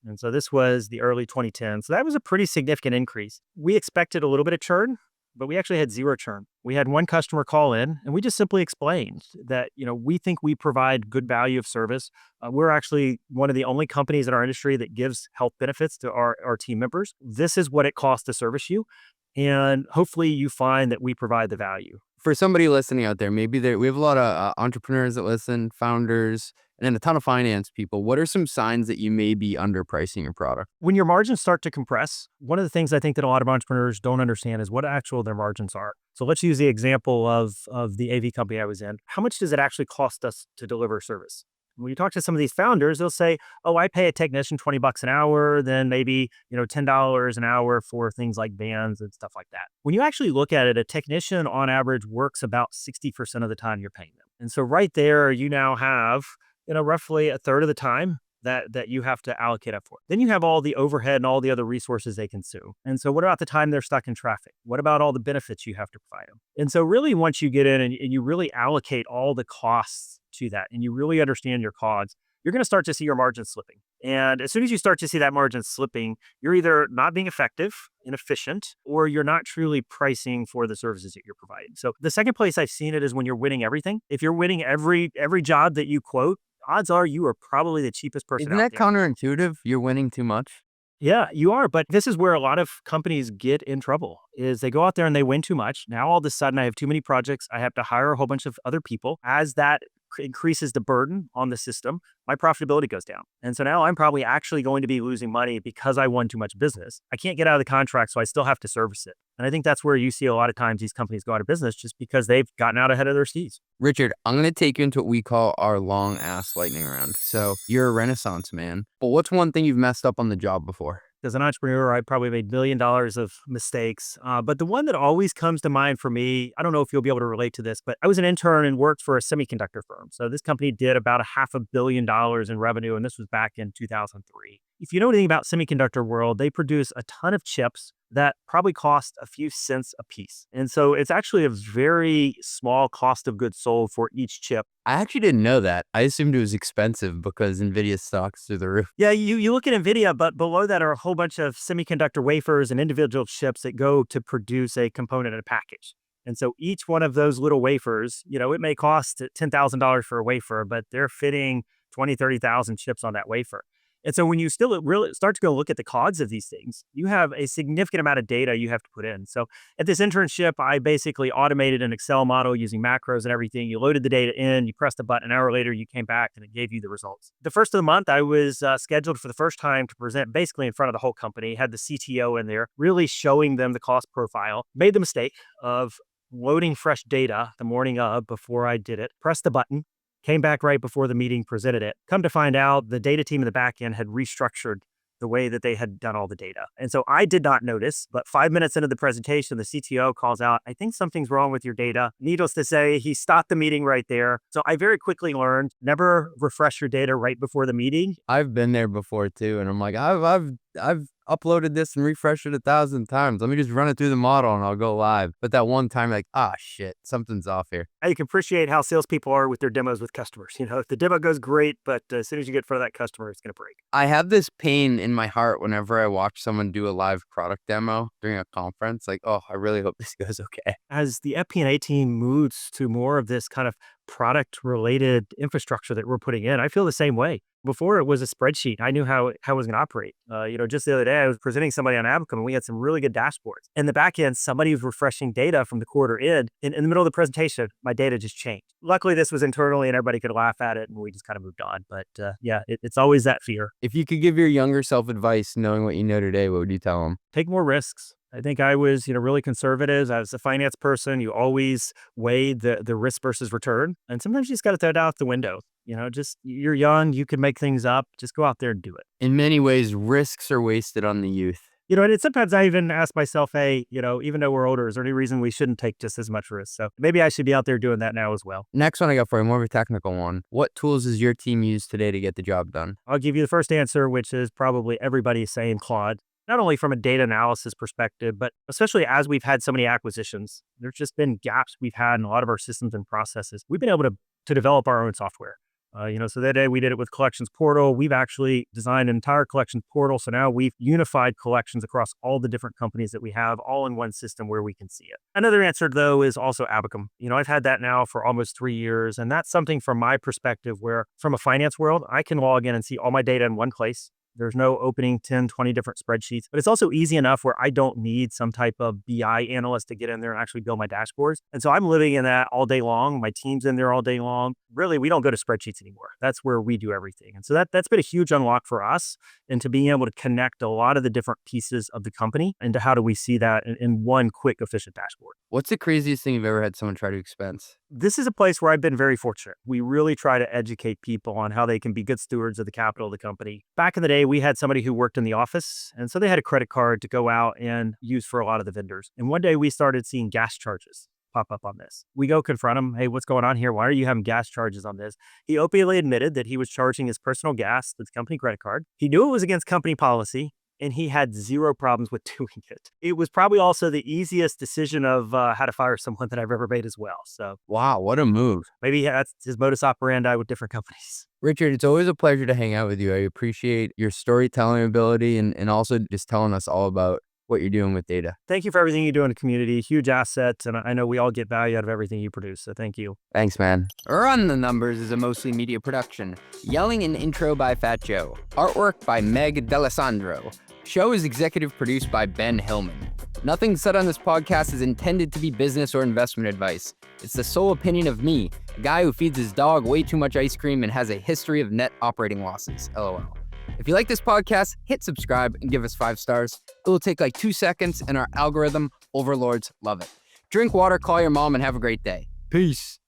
And so this was the early 2010s. So that was a pretty significant increase. We expected a little bit of churn, but we actually had zero churn. We had one customer call in and we just simply explained that, we think we provide good value of service. We're actually one of the only companies in our industry that gives health benefits to our team members. This is what it costs to service you. And hopefully you find that we provide the value. For somebody listening out there, maybe we have a lot of entrepreneurs that listen, founders, and then a ton of finance people. What are some signs that you may be underpricing your product? When your margins start to compress, one of the things I think that a lot of entrepreneurs don't understand is what their margins are. So let's use the example of the AV company I was in. How much does it actually cost us to deliver service? When you talk to some of these founders, they'll say, oh, I pay a technician $20 an hour, then maybe, $10 an hour for things like vans and stuff like that. When you actually look at it, a technician on average works about 60% of the time you're paying them. And so right there, you now have, roughly a third of the time that you have to allocate up for. Then you have all the overhead and all the other resources they consume. And so what about the time they're stuck in traffic? What about all the benefits you have to provide them? And so really once you get in and you really allocate all the costs to that and you really understand your COGS, you're going to start to see your margins slipping. And as soon as you start to see that margin slipping, you're either not being effective and efficient, or you're not truly pricing for the services that you're providing. So the second place I've seen it is when you're winning everything. If you're winning every job that you quote, odds are you are probably the cheapest person Isn't out that there. counterintuitive? You're winning too much. Yeah, you are. But this is where a lot of companies get in trouble is they go out there and they win too much. Now, all of a sudden, I have too many projects. I have to hire a whole bunch of other people. As that increases the burden on the system, my profitability goes down. And so now I'm probably actually going to be losing money because I won too much business. I can't get out of the contract, so I still have to service it. And I think that's where you see a lot of times these companies go out of business just because they've gotten out ahead of their skis. Richard, I'm going to take you into what we call our long ass lightning round. So you're a Renaissance man, but what's one thing you've messed up on the job before? As an entrepreneur, I probably made $1 million of mistakes. But the one that always comes to mind for me, I don't know if you'll be able to relate to this, but I was an intern and worked for a semiconductor firm. So this company did about $500 million in revenue, and this was back in 2003. If you know anything about semiconductor world, they produce a ton of chips that probably cost a few cents a piece. And so it's actually a very small cost of goods sold for each chip. I actually didn't know that. I assumed it was expensive because NVIDIA stocks through the roof. Yeah, you look at NVIDIA, but below that are a whole bunch of semiconductor wafers and individual chips that go to produce a component in a package. And so each one of those little wafers, it may cost $10,000 for a wafer, but they're fitting 20, 30,000 chips on that wafer. And so when you still really start to go look at the COGS of these things, you have a significant amount of data you have to put in. So at this internship, I basically automated an Excel model using macros and everything. You loaded the data in, you pressed a button, an hour later, you came back and it gave you the results. The first of the month, I was scheduled for the first time to present basically in front of the whole company, had the CTO in there, really showing them the cost profile. Made the mistake of loading fresh data the morning of before I did it, pressed the button, came back right before the meeting, presented it. Come to find out, the data team in the back end had restructured the way that they had done all the data. And so I did not notice, but 5 minutes into the presentation, the CTO calls out, I think something's wrong with your data. Needless to say, he stopped the meeting right there. So I very quickly learned, never refresh your data right before the meeting. I've been there before too, and I'm like, I've uploaded this and refreshed it 1,000 times. Let me just run it through the model and I'll go live. But that one time, like, shit, something's off here. You can appreciate how salespeople are with their demos with customers. If the demo goes great, but as soon as you get in front of that customer, it's going to break. I have this pain in my heart whenever I watch someone do a live product demo during a conference. Like, I really hope this goes okay. As the FP&A team moves to more of this kind of product-related infrastructure that we're putting in, I feel the same way. Before it was a spreadsheet. I knew how it was going to operate. Just the other day, I was presenting somebody on Abacum and we had some really good dashboards. In the back end, somebody was refreshing data from the quarter in the middle of the presentation, my data just changed. Luckily, this was internally and everybody could laugh at it and we just kind of moved on. But it's always that fear. If you could give your younger self advice, knowing what you know today, what would you tell them? Take more risks. I think I was, really conservative. As a finance person, you always weigh the risk versus return. And sometimes you just got to throw it out the window. You're young, you can make things up. Just go out there and do it. In many ways, risks are wasted on the youth. And sometimes I even ask myself, hey, even though we're older, is there any reason we shouldn't take just as much risk? So maybe I should be out there doing that now as well. Next one I got for you, more of a technical one. What tools does your team use today to get the job done? I'll give you the first answer, which is probably everybody saying Claude. Not only from a data analysis perspective, but especially as we've had so many acquisitions, there's just been gaps we've had in a lot of our systems and processes. We've been able to develop our own software. So that day we did it with Collections Portal. We've actually designed an entire Collections Portal. So now we've unified collections across all the different companies that we have all in one system where we can see it. Another answer though is also Abacum. I've had that now for almost 3 years. And that's something from my perspective where from a finance world, I can log in and see all my data in one place. There's no opening 10, 20 different spreadsheets, but it's also easy enough where I don't need some type of BI analyst to get in there and actually build my dashboards. And so I'm living in that all day long. My team's in there all day long. Really, we don't go to spreadsheets anymore. That's where we do everything. And so that's been a huge unlock for us into being able to connect a lot of the different pieces of the company into how do we see that in one quick, efficient dashboard. What's the craziest thing you've ever had someone try to expense? This is a place where I've been very fortunate. We really try to educate people on how they can be good stewards of the capital of the company. Back in the day, we had somebody who worked in the office, and so they had a credit card to go out and use for a lot of the vendors. And one day we started seeing gas charges pop up on this. We go confront him. Hey, what's going on here? Why are you having gas charges on this? He openly admitted that he was charging his personal gas, the company credit card. He knew it was against company policy, and he had zero problems with doing it. It was probably also the easiest decision of how to fire someone that I've ever made as well. So, Wow, what a move. maybe that's his modus operandi with different companies. Richard, it's always a pleasure to hang out with you. I appreciate your storytelling ability and also just telling us all about what you're doing with data. Thank you for everything you do in the community. Huge asset, and I know we all get value out of everything you produce, so thank you. Thanks, man. Run the Numbers is a mostly media production. Yelling and intro by Fat Joe. Artwork by Meg D'Alessandro. Show is executive produced by Ben Hillman. Nothing said on this podcast is intended to be business or investment advice. It's the sole opinion of me, a guy who feeds his dog way too much ice cream and has a history of net operating losses. LOL. If you like this podcast, hit subscribe and give us 5 stars. It will take like 2 seconds and our algorithm overlords love it. Drink water, call your mom, and have a great day. Peace.